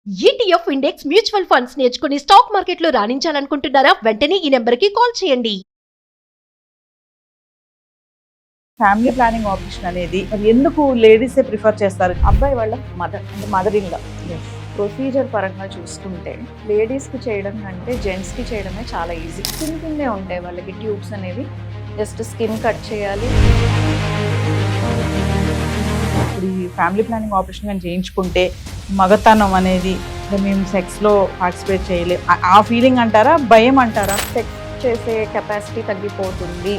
ETF index mutual funds నేర్చుకుని stock మార్కెట్లో రాణించాలనుకుంటున్నారా? వెంటనే ఈ నెంబర్కి కాల్ చేయండి. ఫ్యామిలీ ప్లానింగ్ ఆపరేషన్ అనేది మరి ఎందుకు లేడీసే ప్రిఫర్ చేస్తారు? అబ్బాయి వాళ్ళ మదర్ ఇన్ లా ప్రొసీజర్ పరంగా చూసుకుంటే లేడీస్కి చేయడం కంటే జెంట్స్కి చేయడమే చాలా ఈజీ. స్కిన్ కిందే ఉంటాయి వాళ్ళకి ట్యూబ్స్ అనేవి, జస్ట్ స్కిన్ కట్ చేయాలి. ఇప్పుడు ఈ ఫ్యామిలీ ప్లానింగ్ ఆపరేషన్ కానీ చేయించుకుంటే మగతనం అనేది మేము సెక్స్లో పార్టిసిపేట్ చేయలేదు ఆ ఫీలింగ్ అంటారా, భయం అంటారా? సెక్స్ చేసే కెపాసిటీ తగ్గిపోతుంది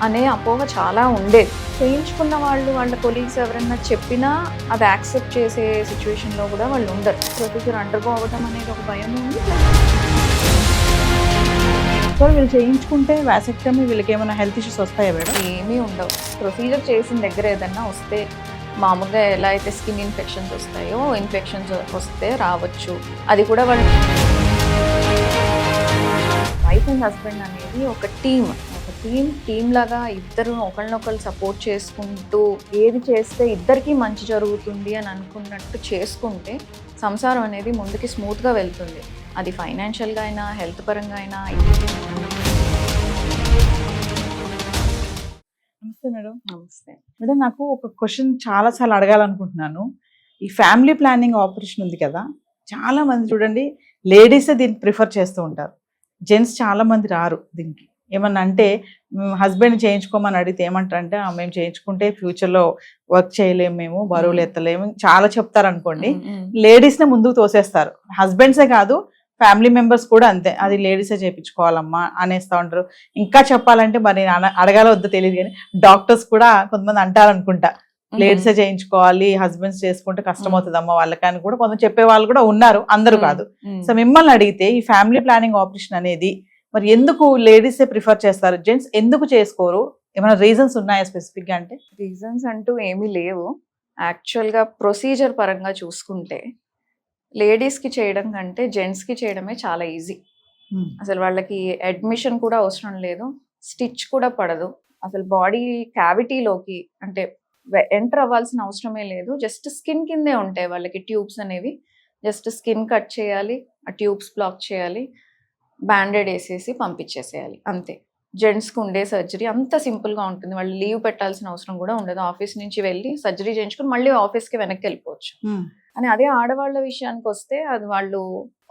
అనే అపోహ చాలా ఉండేది. చేయించుకున్న వాళ్ళు వాళ్ళ కొలీగ్స్ ఎవరైనా చెప్పినా అది యాక్సెప్ట్ చేసే సిచ్యువేషన్లో కూడా వాళ్ళు ఉండరు. ప్రొసీజర్ అండర్గో అవ్వడం అనేది ఒక భయం ఉంది. సో వీళ్ళు చేయించుకుంటే వాసెక్టమీ వీళ్ళకి ఏమైనా హెల్త్ ఇష్యూస్ వస్తాయా మేడం? ఏమీ ఉండవు. ప్రొసీజర్ చేసిన దగ్గర ఏదన్నా వస్తే మామూలుగా ఎలా అయితే స్కిన్ ఇన్ఫెక్షన్స్ వస్తాయో ఇన్ఫెక్షన్స్ వస్తే రావచ్చు. అది కూడా వాళ్ళు వైఫ్ అండ్ హస్బెండ్ అనేది ఒక టీమ్ లాగా ఇద్దరు ఒకళ్ళనొకళ్ళు సపోర్ట్ చేసుకుంటూ ఏది చేస్తే ఇద్దరికీ మంచి జరుగుతుంది అని అనుకున్నట్టు చేసుకుంటే సంసారం అనేది ముందుకి స్మూత్గా వెళ్తుంది. అది ఫైనాన్షియల్గా అయినా హెల్త్ పరంగా అయినా. నమస్తే మేడం. నమస్తే మేడం, నాకు ఒక క్వశ్చన్ చాలాసార్లు అడగాలనుకుంటున్నాను. ఈ ఫ్యామిలీ ప్లానింగ్ ఆపరేషన్ ఉంది కదా, చాలా మంది చూడండి లేడీసే దీన్ని ప్రిఫర్ చేస్తూ ఉంటారు. జెంట్స్ చాలా మంది రారు దీనికి. ఏమన్నా అంటే హస్బెండ్ చేయించుకోమని అడిగితే ఏమంటారంటే మేము చేయించుకుంటే ఫ్యూచర్లో వర్క్ చేయలేము, మేము బరువులు ఎత్తలేము, చాలా చెప్తారు అనుకోండి. లేడీస్నే ముందుకు తోసేస్తారు. హస్బెండ్సే కాదు, ఫ్యామిలీ మెంబర్స్ కూడా అంతే, అది లేడీసే చేయించుకోవాలమ్మా అనేస్తూ ఉంటారు. ఇంకా చెప్పాలంటే మరి అడగాల వద్దో తెలియదు కానీ డాక్టర్స్ కూడా కొంతమంది అంటారనుకుంటా, లేడీసే చేయించుకోవాలి, హస్బెండ్స్ చేసుకుంటే కష్టం అవుతుందమ్మా వాళ్ళకని కూడా కొంత చెప్పే వాళ్ళు కూడా ఉన్నారు, అందరూ కాదు. సో మిమ్మల్ని అడిగితే ఈ ఫ్యామిలీ ప్లానింగ్ ఆపరేషన్ అనేది మరి ఎందుకు లేడీసే ప్రిఫర్ చేస్తారు, జెంట్స్ ఎందుకు చేసుకోరు? ఏమైనా రీజన్స్ ఉన్నాయా స్పెసిఫిక్గా? అంటే రీజన్స్ అంటూ ఏమీ లేవు. యాక్చువల్గా ప్రొసీజర్ పరంగా చూసుకుంటే లేడీస్కి చేయడం కంటే జెంట్స్కి చేయడమే చాలా ఈజీ. అసలు వాళ్ళకి అడ్మిషన్ కూడా అవసరం లేదు, స్టిచ్ కూడా పడదు. అసలు బాడీ క్యావిటీలోకి అంటే ఎంటర్ అవ్వాల్సిన అవసరమే లేదు. జస్ట్ స్కిన్ కిందే ఉంటాయి వాళ్ళకి ట్యూబ్స్ అనేవి. జస్ట్ స్కిన్ కట్ చేయాలి, ఆ ట్యూబ్స్ బ్లాక్ చేయాలి, బ్యాండెడ్ వేసేసి పంపించేసేయాలి, అంతే. జెంట్స్కి ఉండే సర్జరీ అంత సింపుల్గా ఉంటుంది. వాళ్ళు లీవ్ పెట్టాల్సిన అవసరం కూడా ఉండదు. ఆఫీస్ నుంచి వెళ్ళి సర్జరీ చేయించుకుని మళ్ళీ ఆఫీస్కి వెనక్కి వెళ్ళిపోవచ్చు. అని అదే ఆడవాళ్ళ విషయానికి వస్తే అది వాళ్ళు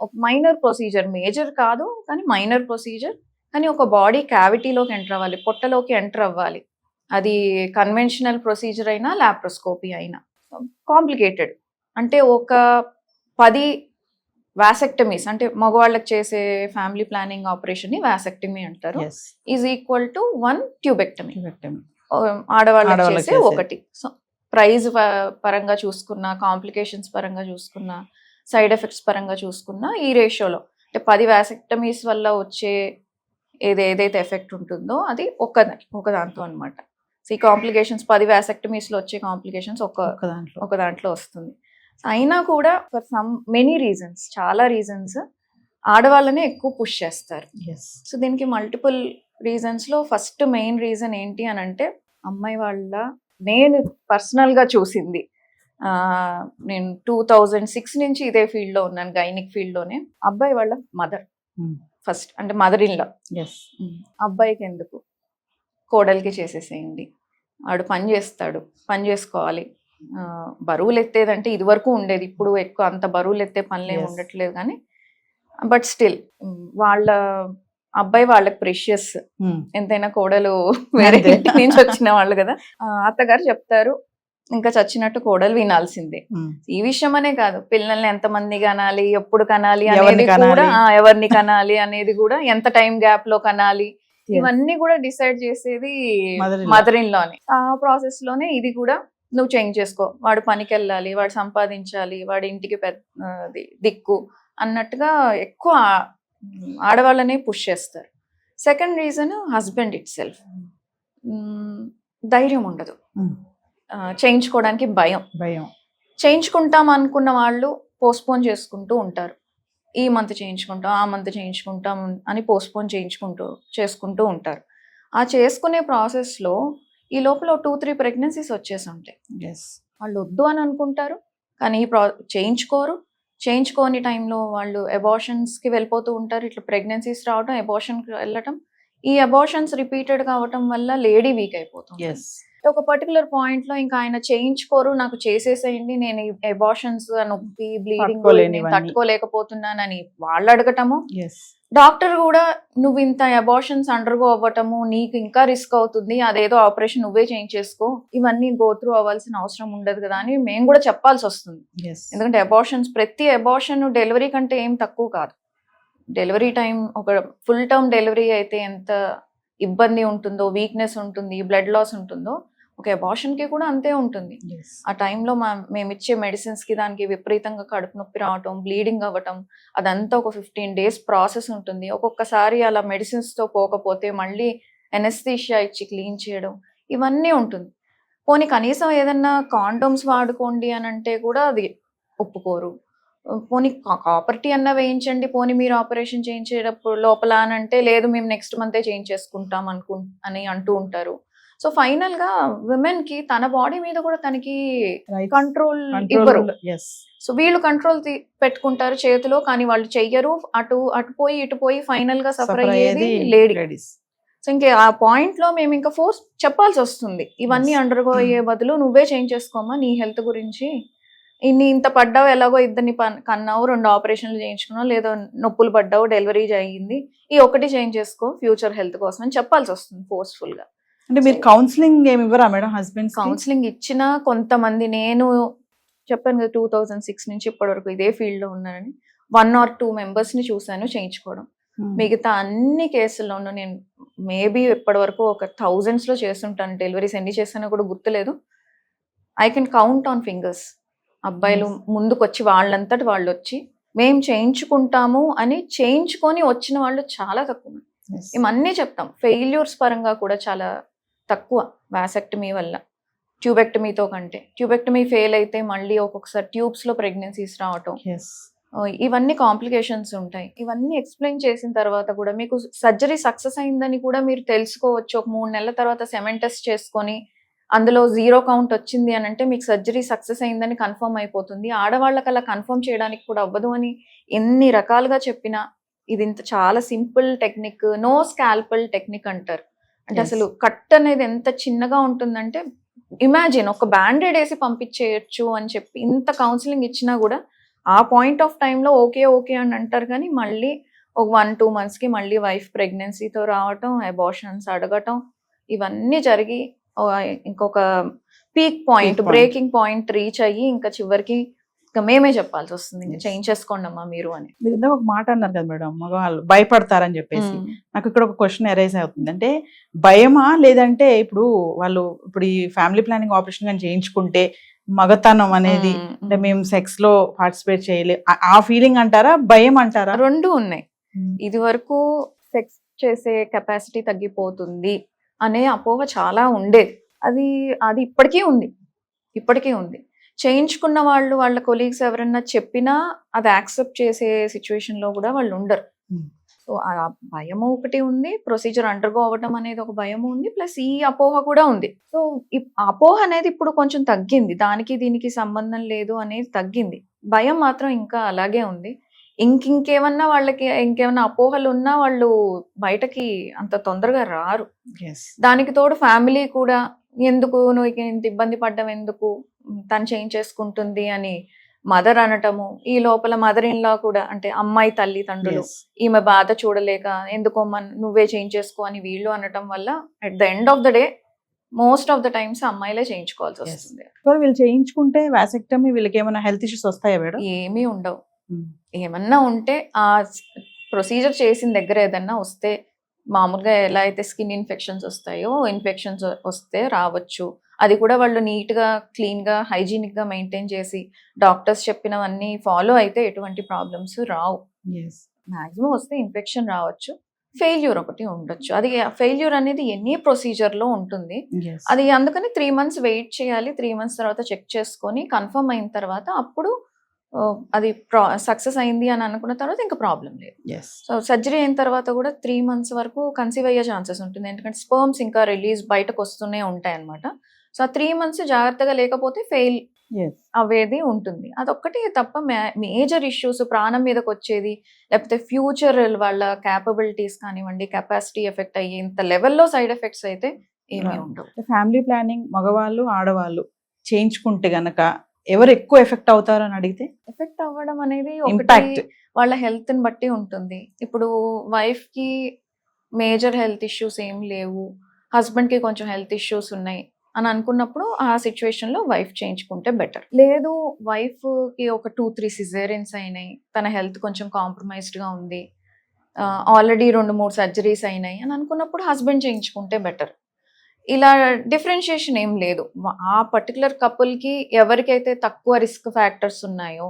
ఒక మైనర్ ప్రొసీజర్, మేజర్ కాదు కానీ మైనర్ ప్రొసీజర్, కానీ ఒక బాడీ క్యావిటీలోకి ఎంటర్ అవ్వాలి, పొట్టలోకి ఎంటర్ అవ్వాలి. అది కన్వెన్షనల్ ప్రొసీజర్ అయినా లాప్రోస్కోపీ అయినా కాంప్లికేటెడ్. అంటే ఒక 10 వాసెక్టమీస్, అంటే మగవాళ్ళకి చేసే ఫ్యామిలీ ప్లానింగ్ ఆపరేషన్ని వాసెక్టమీ అంటారు, ఈజ్ ఈక్వల్ టు 1 ట్యూబెక్టమీ. ఆడవాళ్ళకి చేసే ఒకటి. సో ప్రైజ్ పరంగా చూసుకున్నా, కాంప్లికేషన్స్ పరంగా చూసుకున్నా, సైడ్ ఎఫెక్ట్స్ పరంగా చూసుకున్నా ఈ రేషియోలో అంటే 10 వాసెక్టమీస్ వల్ల వచ్చే ఏదైతే ఎఫెక్ట్ ఉంటుందో అది ఒక దాంతో అనమాట. సో ఈ కాంప్లికేషన్స్ 10 వాసెక్టమీస్లో వచ్చే కాంప్లికేషన్స్ ఒక దాంట్లో వస్తుంది. అయినా కూడా ఫర్ సమ్ మెనీ రీజన్స్, చాలా రీజన్స్ ఆడవాళ్ళనే ఎక్కువ పుష్ చేస్తారు. సో దీనికి మల్టిపుల్ రీజన్స్లో ఫస్ట్ మెయిన్ రీజన్ ఏంటి అని అంటే, అమ్మాయి వాళ్ళ నేను పర్సనల్గా చూసింది, నేను 2006 నుంచి ఇదే ఫీల్డ్లో ఉన్నాను, గైనిక్ ఫీల్డ్లోనే. అబ్బాయి వాళ్ళ మదర్ ఫస్ట్, అంటే మదర్ ఇన్ లా. అబ్బాయికి ఎందుకు, కోడలికి చేసేసేయండి, వాడు పని చేస్తాడు, పని చేసుకోవాలి. బరువులు ఎత్తేదంటే ఇది వరకు ఉండేది, ఇప్పుడు ఎక్కువ అంత బరువులు ఎత్తే పనులు ఏమి ఉండట్లేదు, కానీ బట్ స్టిల్ వాళ్ళ అబ్బాయి వాళ్ళకి ప్రెషియస్. ఎంతైనా కోడలు వేరే ఇంటి నుంచి వచ్చిన వాళ్ళు కదా. అత్తగారు చెప్తారు, ఇంకా చచ్చినట్టు కోడలు వినాల్సిందే. ఈ విషయం అనే కాదు, పిల్లల్ని ఎంతమంది కనాలి, ఎప్పుడు కనాలి అనేది కూడా, ఎవరిని కనాలి అనేది కూడా, ఎంత టైం గ్యాప్ లో కనాలి, ఇవన్నీ కూడా డిసైడ్ చేసేది మదర్ ఇన్ లానే. ఆ ప్రాసెస్ లోనే ఇది కూడా నువ్వు చేంజ్ చేసుకో, వాడు పనికి వెళ్ళాలి, వాడు సంపాదించాలి, వాడి ఇంటికి దిక్కు అన్నట్టుగా ఎక్కువ ఆడవాళ్ళనే పుష్ చేస్తారు. Second reason husband it self. ధైర్యం ఉండదు, చేయించుకోవడానికి భయం. చేయించుకుంటాం అనుకున్న వాళ్ళు పోస్ట్పోన్ చేసుకుంటూ ఉంటారు. ఈ మంత్ చేయించుకుంటాం, ఆ మంత్ చేయించుకుంటాం అని పోస్ట్పోన్ చేసుకుంటూ ఉంటారు. ఆ చేసుకునే ప్రాసెస్లో ఈ లోపల 2-3 ప్రెగ్నెన్సీస్ వచ్చేసి ఉంటాయి. వాళ్ళు వద్దు అని అనుకుంటారు, కానీ చేయించుకోరు. చేయించుకోని టైంలో వాళ్ళు అబార్షన్స్కి వెళ్ళిపోతూ ఉంటారు. ఇట్లా ప్రెగ్నెన్సీస్ రావడం, అబార్షన్కి వెళ్ళటం. ఈ అబార్షన్స్ రిపీటెడ్ కావటం వల్ల లేడీ వీక్ అయిపోతుంది. ఎస్ ఒక పర్టికులర్ పాయింట్ లో ఇంకా ఆయన చేయించుకోరు, నాకు చేసేసేయండి, నేను అబార్షన్స్ నొప్పి బ్లీడింగ్ తట్టుకోలేనివన్నీ. తట్టుకోలేకపోతున్నానని వాళ్ళు అడగటము. ఎస్ డాక్టర్ కూడా నువ్వు ఇంత అబార్షన్స్ అండర్గో అవ్వటము, నీకు ఇంకా రిస్క్ అవుతుంది, అదేదో ఆపరేషన్ నువ్వే చేయించేసుకో, ఇవన్నీ గో త్రూ అవ్వాల్సిన అవసరం ఉండదు కదా అని మేము కూడా చెప్పాల్సి వస్తుంది. ఎస్ ఎందుకంటే అబార్షన్స్, ప్రతి అబార్షన్ డెలివరీ కంటే ఏం తక్కువ కాదు. డెలివరీ టైం, ఒక ఫుల్ టర్మ్ డెలివరీ అయితే ఎంత ఇబ్బంది ఉంటుందో, వీక్నెస్ ఉంటుంది, బ్లడ్ లాస్ ఉంటుందో, ఒక అబార్షన్కి కూడా అంతే ఉంటుంది. ఎస్ ఆ టైంలో మేము ఇచ్చే మెడిసిన్స్కి దానికి విపరీతంగా కడుపు నొప్పి రావటం, బ్లీడింగ్ అవ్వటం, అదంతా ఒక 15 days ప్రాసెస్ ఉంటుంది. ఒక్కొక్కసారి అలా మెడిసిన్స్తో పోకపోతే మళ్ళీ ఎనస్థీషియా ఇచ్చి క్లీన్ చేయడం, ఇవన్నీ ఉంటుంది. పోనీ కనీసం ఏదన్నా కాండోమ్స్ వాడుకోండి అని అంటే కూడా అది ఒప్పుకోరు. పోనీ కాపర్టీ అన్నా వేయించండి, పోనీ మీరు ఆపరేషన్ చేయించేటప్పుడు లోపల అని అంటే లేదు, మేము నెక్స్ట్ మంతే చేయించేసుకుంటాం అని అంటూ ఉంటారు. సో ఫైనల్ గా విమెన్ కి తన బాడీ మీద కూడా తనకి కంట్రోల్ ఇవ్వరు. ఎస్ సో వీళ్ళు కంట్రోల్ పెట్టుకుంటారు చేతిలో, కానీ వాళ్ళు చెయ్యరు. అటు పోయి ఇటు పోయి ఫైనల్ గా సఫర్ అయ్యేది లేడీ. లేడీస్ సో ఇంకా ఆ పాయింట్ లో మేము ఇంకా ఫోర్స్ చెప్పాల్సి వస్తుంది, ఇవన్నీ అండర్గో అయ్యే బదులు నువ్వే చేంజ్ చేసుకోమా, నీ హెల్త్ గురించి ఇంత పడ్డావు, ఎలాగో ఇద్దరిని కన్నావు, 2 ఆపరేషన్లు చేయించుకున్నావు, లేదా నొప్పులు పడ్డావు, డెలివరీ అయ్యింది, ఈ ఒకటి చేంజ్ చేసుకో ఫ్యూచర్ హెల్త్ కోసం అని చెప్పాల్సి వస్తుంది ఫోర్స్ఫుల్ గా. అంటే మీరు కౌన్సిలింగ్ ఏమి ఇవ్వరా మేడం హస్బెండ్? కౌన్సిలింగ్ ఇచ్చిన కొంతమంది, నేను చెప్పాను కదా 2006 నుంచి ఇప్పటి వరకు ఇదే ఫీల్డ్ లో ఉన్నానని, 1 or 2 members ని చూశాను చేయించుకోవడం. మిగతా అన్ని కేసుల్లోనూ నేను మేబీ ఇప్పటి వరకు ఒక 1000s లో చేస్తుంటాను. డెలివరీస్ ఎన్ని చేస్తానో కూడా గుర్తులేదు. I can count on fingers. అబ్బాయిలు ముందుకు వచ్చి వాళ్ళంతటి వాళ్ళు వచ్చి మేము చేయించుకుంటాము అని చేయించుకొని వచ్చిన వాళ్ళు చాలా తక్కువ. మేము అన్నీ చెప్తాం. ఫెయిల్యూర్స్ పరంగా కూడా చాలా తక్కువ వాసెక్టమీ వల్ల, ట్యూబెక్టమీతో కంటే. ట్యూబెక్టమీ ఫెయిల్ అయితే మళ్ళీ ఒక్కొక్కసారి ట్యూబ్స్లో ప్రెగ్నెన్సీస్ రావటం, ఇవన్నీ కాంప్లికేషన్స్ ఉంటాయి. ఇవన్నీ ఎక్స్ప్లెయిన్ చేసిన తర్వాత కూడా మీకు సర్జరీ సక్సెస్ అయిందని కూడా మీరు తెలుసుకోవచ్చు. ఒక 3 నెలల తర్వాత సెమెన్ టెస్ట్ చేసుకొని అందులో 0 కౌంట్ వచ్చింది అని అంటే మీకు సర్జరీ సక్సెస్ అయిందని కన్ఫర్మ్ అయిపోతుంది. ఆడవాళ్ళకి అలా కన్ఫర్మ్ చేయడానికి కూడా అవ్వదు అని ఎన్ని రకాలుగా చెప్పినా, ఇది ఇంత చాలా simple technique, no scalpel technique అంటారు. అంటే అసలు కట్ అనేది ఎంత చిన్నగా ఉంటుందంటే, ఇమాజిన్ ఒక బ్యాండెడ్ వేసి పంపించేయచ్చు అని చెప్పి ఇంత కౌన్సిలింగ్ ఇచ్చినా కూడా ఆ పాయింట్ ఆఫ్ టైంలో ఓకే అని అంటారు. కానీ మళ్ళీ ఒక 1-2 monthsకి మళ్ళీ వైఫ్ ప్రెగ్నెన్సీతో రావటం, అబార్షన్స్ అడగటం, ఇవన్నీ జరిగి ఇంకొక peak point, breaking point reach అయ్యి ఇంకా చివరికి ఇంకా మేమే చెప్పాల్సి వస్తుంది, ఇంకా చేయించేసుకోండి అమ్మా మీరు అని. మీరు ఇందాక ఒక మాట అన్నారు కదా మేడం, మగవాళ్ళు భయపడతారని చెప్పేసి. నాకు ఇక్కడ ఒక క్వశ్చన్ ఎరైజ్ అవుతుంది. అంటే భయమా, లేదంటే ఇప్పుడు ఈ ఫ్యామిలీ ప్లానింగ్ ఆపరేషన్ కానీ చేయించుకుంటే మగతనం అనేది, అంటే మేము సెక్స్ లో పార్టిసిపేట్ చేయలే, ఆ ఫీలింగ్ అంటారా, భయం అంటారా? రెండు ఉన్నాయి. ఇది వరకు సెక్స్ చేసే కెపాసిటీ తగ్గిపోతుంది అనే అపోహ చాలా ఉండేది. అది ఇప్పటికీ ఉంది. చేయించుకున్న వాళ్ళు, వాళ్ళ కొలీగ్స్ ఎవరన్నా చెప్పినా అది యాక్సెప్ట్ చేసే సిచ్యువేషన్ లో కూడా వాళ్ళు ఉండరు. సో ఆ భయము ఒకటి ఉంది, ప్రొసీజర్ అండర్గో అవ్వటం అనేది ఒక భయము ఉంది, ప్లస్ ఈ అపోహ కూడా ఉంది. సో ఈ అపోహ అనేది ఇప్పుడు కొంచెం తగ్గింది, దానికి దీనికి సంబంధం లేదు అనేది తగ్గింది. భయం మాత్రం ఇంకా అలాగే ఉంది. ఇంకేమన్నా అపోహలు ఉన్నా వాళ్ళు బయటకి అంత తొందరగా రారు. దానికి తోడు ఫ్యామిలీ కూడా ఎందుకు నువ్వు ఇంత ఇబ్బంది పడ్డం ఎందుకు, తను చేయించేసుకుంటుంది అని మదర్ అనటము, ఈ లోపల మదర్ ఇన్ లా కూడా, అంటే అమ్మాయి తల్లిదండ్రులు ఈమె బాధ చూడలేక ఎందుకో నువ్వే చేయించేసుకో అని వీళ్ళు అనటం వల్ల at the end of the day most of the times అమ్మాయిలే చేయించుకోవాల్సి వస్తుంది. వీళ్ళు చేయించుకుంటే వాసెక్టమీ వీళ్ళకి ఏమైనా హెల్త్ ఇష్యూస్ వస్తాయా మేడం? ఏమీ ఉండవు. ఏమన్నా ఉంటే ఆ ప్రొసీజర్ చేసిన దగ్గర ఏదన్నా వస్తే, మామూలుగా ఎలా అయితే స్కిన్ ఇన్ఫెక్షన్స్ వస్తాయో ఇన్ఫెక్షన్స్ వస్తే రావచ్చు. అది కూడా వాళ్ళు నీట్గా, క్లీన్గా, హైజీనిక్గా మెయింటైన్ చేసి డాక్టర్స్ చెప్పినవన్నీ ఫాలో అయితే ఎటువంటి ప్రాబ్లమ్స్ రావు. మ్యాక్సిమం వస్తే ఇన్ఫెక్షన్ రావచ్చు, ఫెయిల్యూర్ ఒకటి ఉండొచ్చు. అది ఫెయిల్యూర్ అనేది ఎనీ ప్రొసీజర్లో ఉంటుంది. అది అందుకని 3 months వెయిట్ చేయాలి. 3 months తర్వాత చెక్ చేసుకొని కన్ఫర్మ్ అయిన తర్వాత అప్పుడు అది సక్సెస్ అయింది అని అనుకున్న తర్వాత ఇంకా ప్రాబ్లం లేదు. సో సర్జరీ అయిన తర్వాత కూడా 3 months వరకు కన్సీవ్ అయ్యే ఛాన్సెస్ ఉంటుంది, ఎందుకంటే స్పర్మ్స్ ఇంకా రిలీజ్ బయటకు వస్తూనే ఉంటాయి అనమాట. సో ఆ 3 months జాగ్రత్తగా లేకపోతే ఎస్ అవేది ఉంటుంది. అదొక్కటి తప్ప మేజర్ ఇష్యూస్ ప్రాణం మీదకి వచ్చేది, లేకపోతే ఫ్యూచర్ వాళ్ళ క్యాపబిలిటీస్ కానివ్వండి, కెపాసిటీ ఎఫెక్ట్ అయ్యి ఇంత లెవెల్లో సైడ్ ఎఫెక్ట్స్ అయితే ఏమీ ఉండవు. ఫ్యామిలీ ప్లానింగ్ మగవాళ్ళు ఆడవాళ్ళు చేయించుకుంటే గనక ఎవరు ఎక్కువ ఎఫెక్ట్ అవుతారు అని అడిగితే ఎఫెక్ట్ అవ్వడం అనేది ఇంపాక్ట్ ఒకటి వాళ్ళ హెల్త్ ని బట్టి ఉంటుంది. ఇప్పుడు వైఫ్ కి మేజర్ హెల్త్ ఇష్యూస్ ఏం లేవు, హస్బెండ్ కి కొంచెం హెల్త్ ఇష్యూస్ ఉన్నాయి అని అనుకున్నప్పుడు ఆ సిచ్యువేషన్ లో వైఫ్ చేయించుకుంటే బెటర్. లేదు వైఫ్ కి ఒక 2-3 సిజేరియన్స్ అయినాయి, తన హెల్త్ కొంచెం కాంప్రమైజ్డ్ గా ఉంది, ఆల్రెడీ 2-3 సర్జరీస్ అయినాయి అని అనుకున్నప్పుడు హస్బెండ్ చేయించుకుంటే బెటర్. ఇలా డిఫరెన్షియేషన్ ఏం లేదు. ఆ పర్టికులర్ కపుల్ కి ఎవరికైతే తక్కువ రిస్క్ ఫ్యాక్టర్స్ ఉన్నాయో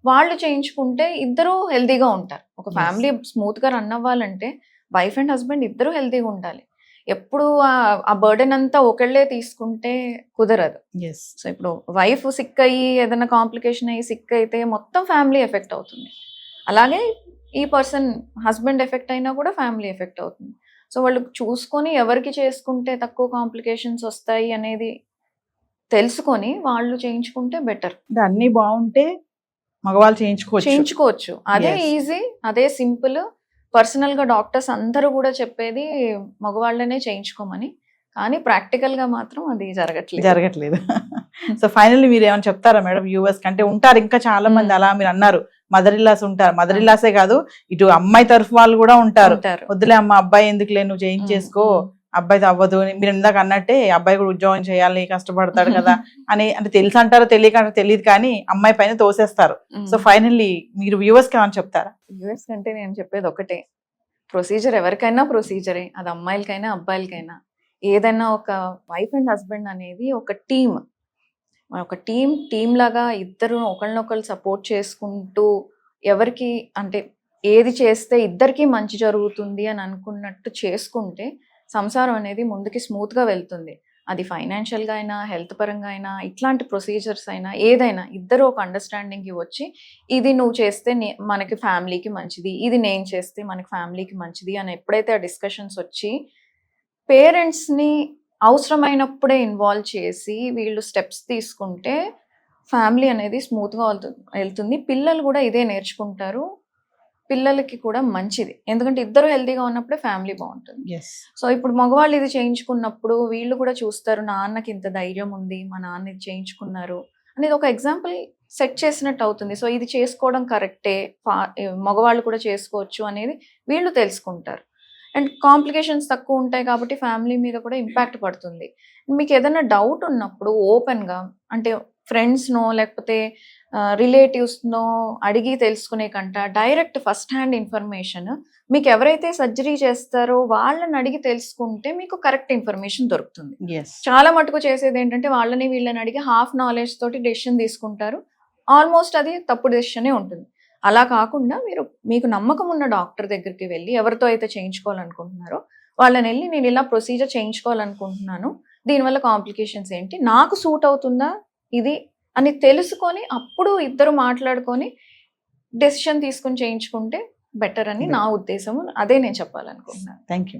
వాళ్ళు చేయించుకుంటే ఇద్దరు హెల్తీగా ఉంటారు. ఒక ఫ్యామిలీ స్మూత్ గా రన్ అవ్వాలంటే వైఫ్ అండ్ హస్బెండ్ ఇద్దరు హెల్తీగా ఉండాలి. ఎప్పుడు ఆ బర్డెన్ అంతా ఒకళ్ళే తీసుకుంటే కుదరదు. ఎస్ సో ఇప్పుడు వైఫ్ సిక్ అయ్యి ఏదైనా కాంప్లికేషన్ అయ్యి సిక్ అయితే మొత్తం ఫ్యామిలీ ఎఫెక్ట్ అవుతుంది. అలాగే ఈ పర్సన్ హస్బెండ్ ఎఫెక్ట్ అయినా కూడా ఫ్యామిలీ ఎఫెక్ట్ అవుతుంది. సో వాళ్ళు చూసుకొని ఎవరికి చేసుకుంటే తక్కువ కాంప్లికేషన్స్ వస్తాయి అనేది తెలుసుకొని వాళ్ళు చేయించుకుంటే బెటర్. అంటే అన్ని బాగుంటే మగవాళ్ళు చేయించుకోవచ్చు. అదే Yes. ఈజీ, అదే సింపుల్. పర్సనల్ గా డాక్టర్స్ అందరూ కూడా చెప్పేది మగవాళ్ళనే చేయించుకోమని. కానీ ప్రాక్టికల్ గా మాత్రం అది జరగట్లేదు. సో ఫైనల్లీ మీరు ఏమైనా చెప్తారా మేడం వ్యూవర్స్ కంటే ఉంటారు ఇంకా చాలా మంది అలా మీరు అన్నారు మదర్ ఇల్లాస్ ఉంటారు, మదర్ ఇల్లాసే కాదు ఇటు అమ్మాయి తరఫు వాళ్ళు కూడా ఉంటారు, వద్దులే అమ్మ అబ్బాయి ఎందుకులే నువ్వు చేయించేసుకో అబ్బాయితో అవ్వదు, మీరు ఇందాక అన్నట్టే అబ్బాయి కూడా ఉద్యోగం చేయాలి కష్టపడతాడు కదా అని అంటే తెలుసు అంటారో తెలియదు కానీ అమ్మాయి పైన తోసేస్తారు. సో ఫైనల్లీ మీరు వ్యూవర్స్ కి ఏమైనా చెప్తారా? వ్యూవర్స్ కంటే నేను చెప్పేది ఒకటే, ప్రొసీజర్ ఎవరికైనా ప్రొసీజరే, అది అమ్మాయిలకైనా అబ్బాయిలకైనా. ఏదైనా ఒక వైఫ్ అండ్ హస్బెండ్ అనేది ఒక టీమ్ లాగా ఇద్దరు ఒకళ్ళనొకళ్ళు సపోర్ట్ చేసుకుంటూ ఎవరికి అంటే ఏది చేస్తే ఇద్దరికి మంచి జరుగుతుంది అని అనుకున్నట్టు చేసుకుంటే సంసారం అనేది ముందుకి స్మూత్ గా వెళ్తుంది. అది ఫైనాన్షియల్ గా అయినా హెల్త్ పరంగా అయినా ఇట్లాంటి ప్రొసీజర్స్ అయినా ఏదైనా ఇద్దరు ఒక అండర్స్టాండింగ్ కి వచ్చి ఇది నువ్వు చేస్తే మనకి ఫ్యామిలీకి మంచిది, ఇది నేను చేస్తే మనకి ఫ్యామిలీకి మంచిది అని ఎప్పుడైతే ఆ డిస్కషన్స్ వచ్చి పేరెంట్స్ ని అవసరమైనప్పుడే ఇన్వాల్వ్ చేసి వీళ్ళు స్టెప్స్ తీసుకుంటే ఫ్యామిలీ అనేది స్మూత్ గా వెళ్తుంది. పిల్లలు కూడా ఇదే నేర్చుకుంటారు, పిల్లలకి కూడా మంచిది. ఎందుకంటే ఇద్దరు హెల్తీగా ఉన్నప్పుడే ఫ్యామిలీ బాగుంటుంది. సో ఇప్పుడు మగవాళ్ళు ఇది చేయించుకున్నప్పుడు వీళ్ళు కూడా చూస్తారు, నాన్నకి ఇంత ధైర్యం ఉంది, మా నాన్న ఇది చేయించుకున్నారు అనేది ఒక ఎగ్జాంపుల్ సెట్ చేసినట్టు అవుతుంది. సో ఇది చేసుకోవడం కరెక్టే, మగవాళ్ళు కూడా చేసుకోవచ్చు అనేది వీళ్ళు తెలుసుకుంటారు. అండ్ కాంప్లికేషన్స్ తక్కువ ఉంటాయి కాబట్టి ఫ్యామిలీ మీద కూడా ఇంపాక్ట్ పడుతుంది. మీకు ఏదైనా డౌట్ ఉన్నప్పుడు ఓపెన్గా అంటే ఫ్రెండ్స్నో లేకపోతే రిలేటివ్స్నో అడిగి తెలుసుకునే కంట డైరెక్ట్ ఫస్ట్ హ్యాండ్ ఇన్ఫర్మేషన్ మీకు ఎవరైతే సర్జరీ చేస్తారో వాళ్ళని అడిగి తెలుసుకుంటే మీకు కరెక్ట్ ఇన్ఫర్మేషన్ దొరుకుతుంది. చాలా మటుకు చేసేది ఏంటంటే వాళ్ళని వీళ్ళని అడిగి హాఫ్ నాలెడ్జ్ తోటి డెసిషన్ తీసుకుంటారు, ఆల్మోస్ట్ అది తప్పుడు డెసిషనే ఉంటుంది. అలా కాకుండా మీకు నమ్మకం ఉన్న డాక్టర్ దగ్గరికి వెళ్ళి ఎవరితో అయితే చేయించుకోవాలనుకుంటున్నారో వాళ్ళని వెళ్ళి నేను ఇలా ప్రొసీజర్ చేయించుకోవాలనుకుంటున్నాను, దీనివల్ల కాంప్లికేషన్స్ ఏంటి, నాకు సూట్ అవుతుందా ఇది అని తెలుసుకొని అప్పుడు ఇద్దరు మాట్లాడుకొని డెసిషన్ తీసుకొని చేయించుకుంటే బెటర్ అని నా ఉద్దేశము. అదే నేను చెప్పాలనుకుంటున్నాను. Thank you.